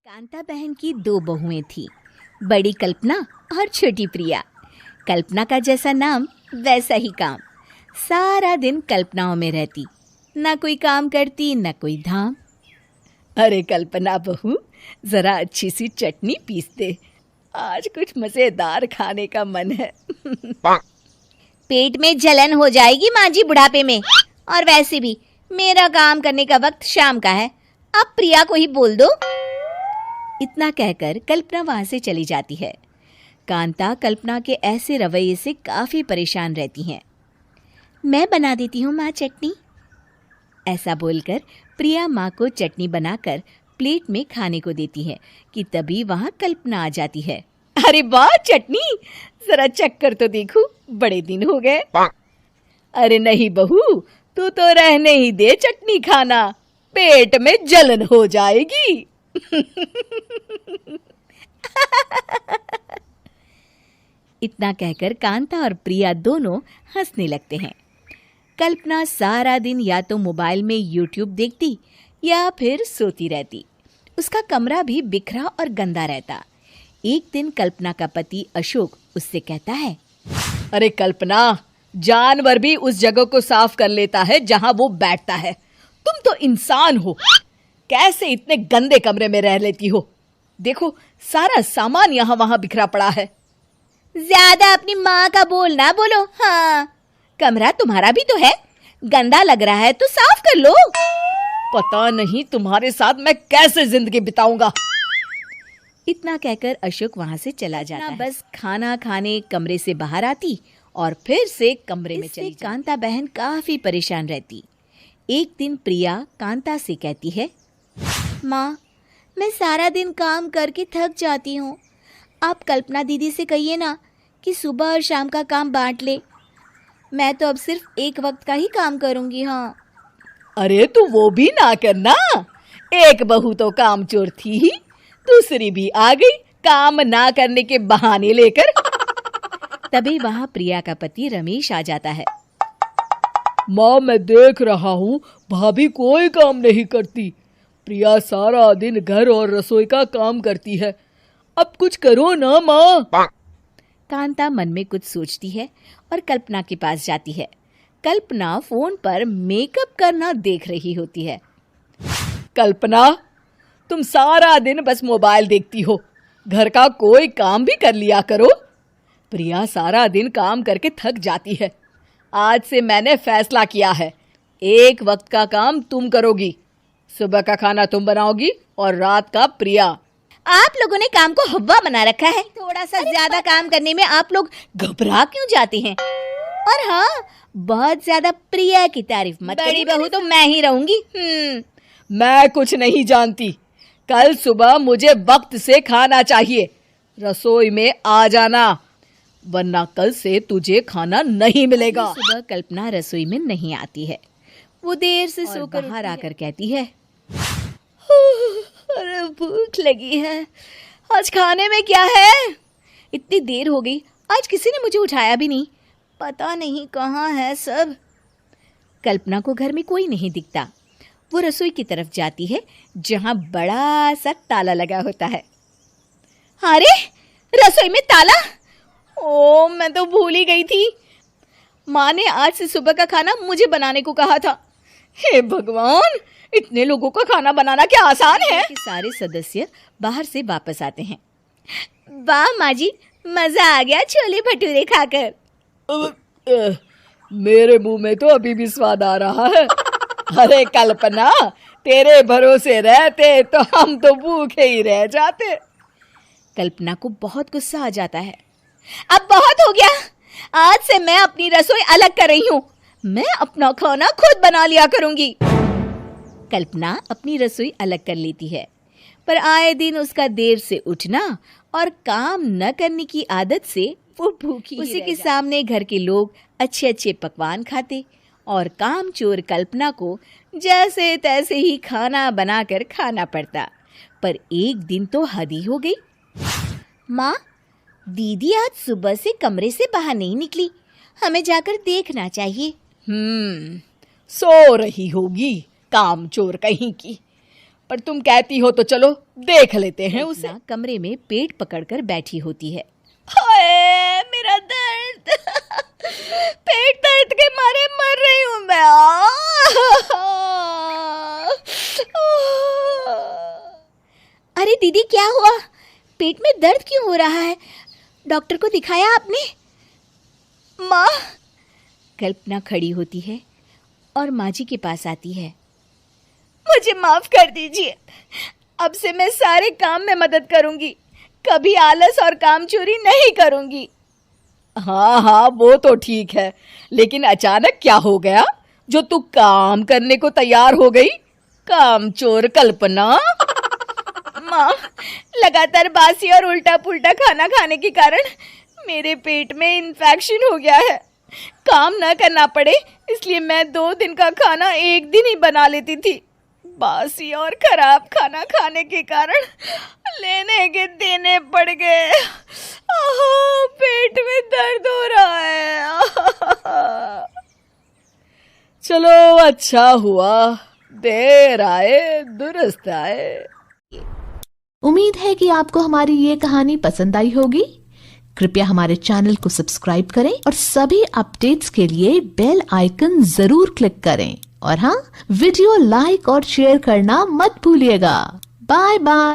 कांता बहन की दो बहुएं थीं, बड़ी कल्पना और छोटी प्रिया। कल्पना का जैसा नाम वैसा ही काम। सारा दिन कल्पनाओं में रहती, ना कोई काम करती ना कोई धाम। अरे कल्पना बहू, जरा अच्छी सी चटनी पीस दे, आज कुछ मजेदार खाने का मन है। पेट में जलन हो जाएगी माँ जी बुढ़ापे में, और वैसे भी मेरा काम करने का वक्त शाम का है, अब प्रिया को ही बोल दो। इतना कहकर कल्पना वहां से चली जाती है। कांता कल्पना के ऐसे रवैये से काफी परेशान रहती हैं। मैं बना देती हूँ माँ चटनी, ऐसा बोलकर प्रिया माँ को चटनी बनाकर प्लेट में खाने को देती है कि तभी वहां कल्पना आ जाती है। अरे वाह चटनी, जरा चक्कर तो देखूं, बड़े दिन हो गए। अरे नहीं बहू, तू तो रहने ही दे चटनी खाना, पेट में जलन हो जाएगी। इतना कहकर कांता और प्रिया दोनों हंसने लगते हैं। कल्पना सारा दिन या तो मोबाइल में यूट्यूब देखती या फिर सोती रहती। उसका कमरा भी बिखरा और गंदा रहता। एक दिन कल्पना का पति अशोक उससे कहता है, अरे कल्पना, जानवर भी उस जगह को साफ कर लेता है जहां वो बैठता है, तुम तो इंसान हो, कैसे इतने गंदे कमरे में रह लेती हो? देखो सारा सामान यहाँ वहां बिखरा पड़ा है। ज्यादा अपनी माँ का बोल ना बोलो। हाँ, कमरा तुम्हारा भी तो है, गंदा लग रहा है तो साफ कर लो। पता नहीं तुम्हारे साथ मैं कैसे जिंदगी बिताऊंगा। इतना कहकर अशोक वहां से चला जाता है। बस खाना खाने कमरे से बाहर आती और फिर से कमरे में चली। कांता बहन काफी परेशान रहती। एक दिन प्रिया कांता से कहती है, माँ, मैं सारा दिन काम करके थक जाती हूँ, आप कल्पना दीदी से कहिए ना कि सुबह और शाम का काम बांट ले, मैं तो अब सिर्फ एक वक्त का ही काम करूँगी। हाँ। अरे तू वो भी ना करना, एक बहू तो कामचोर थी ही, दूसरी भी आ गई काम ना करने के बहाने लेकर। तभी वहाँ प्रिया का पति रमेश आ जाता है। माँ, मैं देख रहा हूँ भाभी कोई काम नहीं करती, प्रिया सारा दिन घर और रसोई का काम करती है, अब कुछ करो ना माँ। कांता मन में कुछ सोचती है और कल्पना के पास जाती है। कल्पना फोन पर मेकअप करना देख रही होती है। कल्पना, तुम सारा दिन बस मोबाइल देखती हो, घर का कोई काम भी कर लिया करो। प्रिया सारा दिन काम करके थक जाती है, आज से मैंने फैसला किया है, एक वक्त का काम तुम करोगी, सुबह का खाना तुम बनाओगी और रात का प्रिया। आप लोगों ने काम को हव्वा बना रखा है, थोड़ा सा ज्यादा काम करने में आप लोग घबरा क्यों जाते हैं? और हाँ, बहुत ज्यादा प्रिया की तारीफ मत करिए, बड़ी बहू तो मैं ही रहूंगी। मैं कुछ नहीं जानती, कल सुबह मुझे वक्त से खाना चाहिए, रसोई में आ जाना, वरना कल से तुझे खाना नहीं मिलेगा। सुबह कल्पना रसोई में नहीं आती है, वो देर से सोकर बाहर आकर कहती है, अरे भूख लगी है, आज खाने में क्या है? इतनी देर हो गई, आज किसी ने मुझे उठाया भी नहीं, पता नहीं कहाँ है सब। कल्पना को घर में कोई नहीं दिखता। वो रसोई की तरफ जाती है जहाँ बड़ा सा ताला लगा होता है। अरे रसोई में ताला! ओ, मैं तो भूल ही गई थी, माँ ने आज से सुबह का खाना मुझे बनाने को कहा था। हे भगवान, इतने लोगों का खाना बनाना क्या आसान है? सारे सदस्य बाहर से वापस आते हैं। वाह माँ जी, मजा आ गया छोले भटूरे खाकर। मेरे मुंह में तो अभी भी स्वाद आ रहा है। अरे कल्पना, तेरे भरोसे रहते तो हम तो भूखे ही रह जाते। कल्पना को बहुत गुस्सा आ जाता है। अब बहुत हो गया, आज से मैं अपनी रसोई अलग कर रही हूँ, मैं अपना खाना खुद बना लिया करूंगी। कल्पना अपनी रसोई अलग कर लेती है, पर आए दिन उसका देर से उठना और काम न करने की आदत से वो भूखी उसी के सामने घर के लोग अच्छे अच्छे पकवान खाते और कामचोर कल्पना को जैसे तैसे ही खाना बनाकर खाना पड़ता। पर एक दिन तो हद ही हो गई। माँ, दीदी आज सुबह से कमरे से बाहर नहीं निकली, हमें जाकर देखना चाहिए। सो रही होगी कामचोर कहीं की। पर तुम कहती हो तो चलो देख लेते हैं उसे। कल्पना कमरे में पेट पकड़कर बैठी होती है। हाय मेरा दर्द, पेट दर्द के मारे मर रही हूँ मैं। अरे दीदी क्या हुआ? पेट में दर्द क्यों हो रहा है? डॉक्टर को दिखाया आपने? माँ, कल्पना खड़ी होती है और माँ जी के पास आती है। मुझे माफ कर दीजिए, अब से मैं सारे काम में मदद करूंगी, कभी आलस और काम चोरी नहीं करूंगी। हाँ हाँ वो तो ठीक है, लेकिन अचानक क्या हो गया जो तू काम करने को तैयार हो गई? काम चोर कल्पना। माँ, लगातार बासी और उल्टा पुल्टा खाना खाने के कारण मेरे पेट में इन्फेक्शन हो गया है। काम न करना पड़े इसलिए मैं 2 दिन का खाना एक दिन ही बना लेती थी। बासी और खराब खाना खाने के कारण लेने के देने पड़ गए। पेट में दर्द हो रहा है। चलो अच्छा हुआ, देर आए दुरुस्त आए। उम्मीद है कि आपको हमारी ये कहानी पसंद आई होगी। कृपया हमारे चैनल को सब्सक्राइब करें और सभी अपडेट्स के लिए बेल आइकन जरूर क्लिक करें। और हाँ, वीडियो लाइक और शेयर करना मत भूलिएगा। Bye bye.